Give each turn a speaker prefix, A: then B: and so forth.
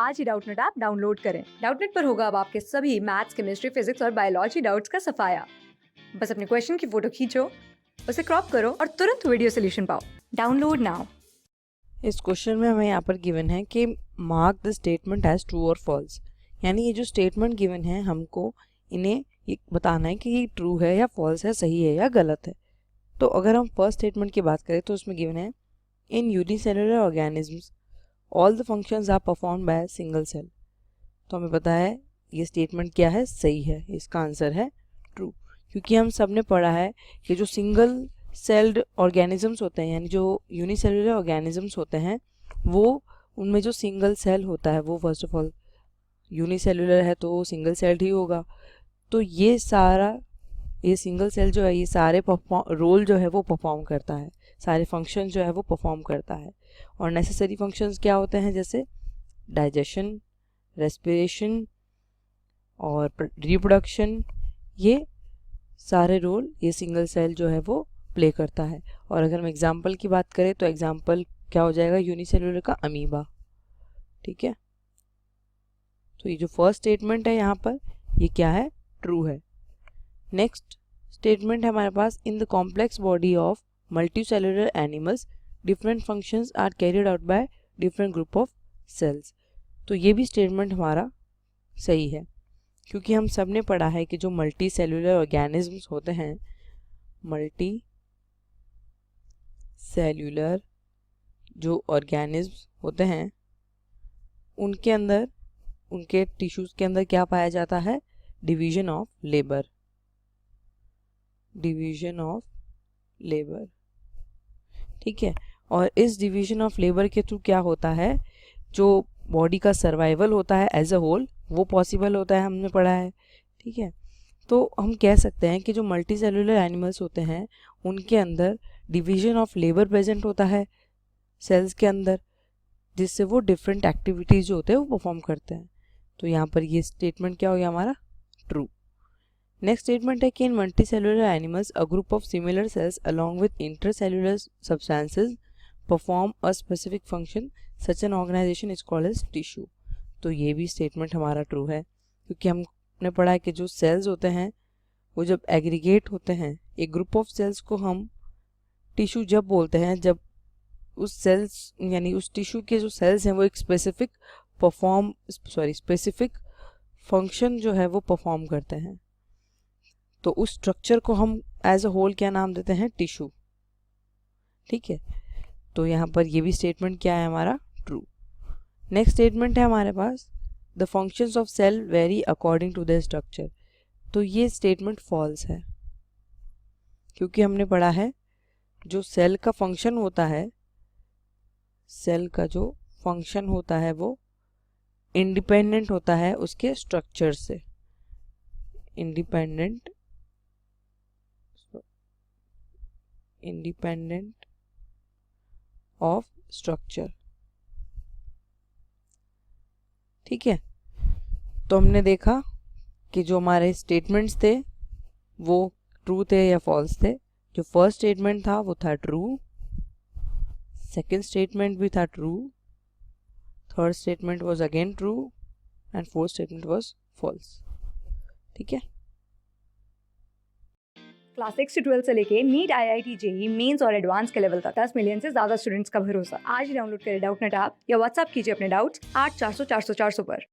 A: आज ही Doubtnut app download करें। Doubtnut पर होगा अब आपके सभी मैथ्स, केमिस्ट्री, फिजिक्स और बायोलॉजी डाउट्स का सफाया। बस अपने क्वेश्चन की फोटो खींचो, उसे क्रॉप करो और तुरंत वीडियो सोल्यूशन पाओ। Download now.
B: इस क्वेश्चन में हमें यहाँ पर गिवन है कि mark the statement as true और फॉल्स, यानी ये जो स्टेटमेंट गिवन है हमको इन्हें ये बताना है कि ये ट्रू है या फॉल्स है, सही है या गलत है। तो अगर हम फर्स्ट स्टेटमेंट की बात करें तो उसमें गिवन है in unicellular organisms all the functions are perform by single cell. तो हमें पता है ये स्टेटमेंट क्या है, सही है, इसका आंसर है ट्रू, क्योंकि हम सब ने पढ़ा है कि जो सिंगल सेल्ड ऑर्गेनिजम्स होते हैं यानी जो यूनिसेलुलर ऑर्गेनिजम्स होते हैं वो उनमें जो सिंगल सेल होता है वो फर्स्ट ऑफ ऑल यूनिसेलुलर है तो सिंगल सेल्ड ही होगा। तो ये सिंगल सेल जो है ये सारे रोल जो है वो परफॉर्म करता है, सारे फंक्शन जो है वो परफॉर्म करता है। और नेसेसरी फंक्शंस क्या होते हैं, जैसे डाइजेशन, रेस्पिरेशन और रिप्रोडक्शन, ये सारे रोल ये सिंगल सेल जो है वो प्ले करता है। और अगर हम एग्जाम्पल की बात करें तो एग्जाम्पल क्या हो जाएगा, यूनिसेलुलर का अमीबा। ठीक है, तो ये जो फर्स्ट स्टेटमेंट है यहाँ पर ये क्या है, ट्रू है। नेक्स्ट स्टेटमेंट है हमारे पास in the complex body of multicellular animals different functions are carried out by different group of cells. तो ये भी स्टेटमेंट हमारा सही है, क्योंकि हम सब ने पढ़ा है कि जो मल्टी सेलुलर ऑर्गेनिजम्स होते हैं, मल्टी सेल्यूलर जो ऑर्गेनिज्म होते हैं उनके अंदर, उनके टिश्यूज के अंदर क्या पाया जाता है, division of labour, division of labour. ठीक है, और इस डिवीजन ऑफ लेबर के थ्रू क्या होता है, जो बॉडी का सर्वाइवल होता है एज अ होल वो पॉसिबल होता है, हमने पढ़ा है। ठीक है, तो हम कह सकते हैं कि जो मल्टी सेलुलर एनिमल्स होते हैं उनके अंदर डिवीजन ऑफ लेबर प्रेजेंट होता है सेल्स के अंदर, जिससे वो डिफरेंट एक्टिविटीज जो होते हैं वो परफॉर्म करते हैं। तो यहाँ पर ये स्टेटमेंट क्या हो गया हमारा, ट्रू। नेक्स्ट स्टेटमेंट है कि in multicellular animals a group of similar cells along with intercellular substances perform a specific function such an organisation is called as tissue. तो ये भी स्टेटमेंट हमारा ट्रू है, क्योंकि हमने पढ़ा है कि जो सेल्स होते हैं वो जब एग्रीगेट होते हैं, एक ग्रुप ऑफ सेल्स को हम टिश्यू जब बोलते हैं, जब उस सेल्स यानी उस टिश्यू के जो सेल्स हैं वो एक स्पेसिफिक फंक्शन जो है वो परफॉर्म करते हैं, तो उस स्ट्रक्चर को हम एज अ होल क्या नाम देते हैं, टिश्यू। ठीक है, तो यहाँ पर ये भी स्टेटमेंट क्या है हमारा, ट्रू। नेक्स्ट स्टेटमेंट है हमारे पास the functions of cell vary according to the structure. तो ये स्टेटमेंट फॉल्स है, क्योंकि हमने पढ़ा है जो सेल का फंक्शन होता है, सेल का जो फंक्शन होता है वो इंडिपेंडेंट होता है उसके स्ट्रक्चर से, इंडिपेंडेंट ऑफ स्ट्रक्चर। ठीक है, तो हमने देखा कि जो हमारे स्टेटमेंट्स थे वो ट्रू थे या फॉल्स थे। जो फर्स्ट स्टेटमेंट था वो था ट्रू, सेकेंड स्टेटमेंट भी था true, third statement was again true and fourth statement was false. ठीक है,
A: क्लास 6 से 12 से लेके नीट, IIT, JEE मेंस और एडवांस के लेवल तक 10 मिलियन से ज्यादा स्टूडेंट्स का भरोसा। आज ही डाउनलोड करें डाउटनेट ऐप या व्हाट्सएप कीजिए अपने डाउट्स 8400 400 400 पर।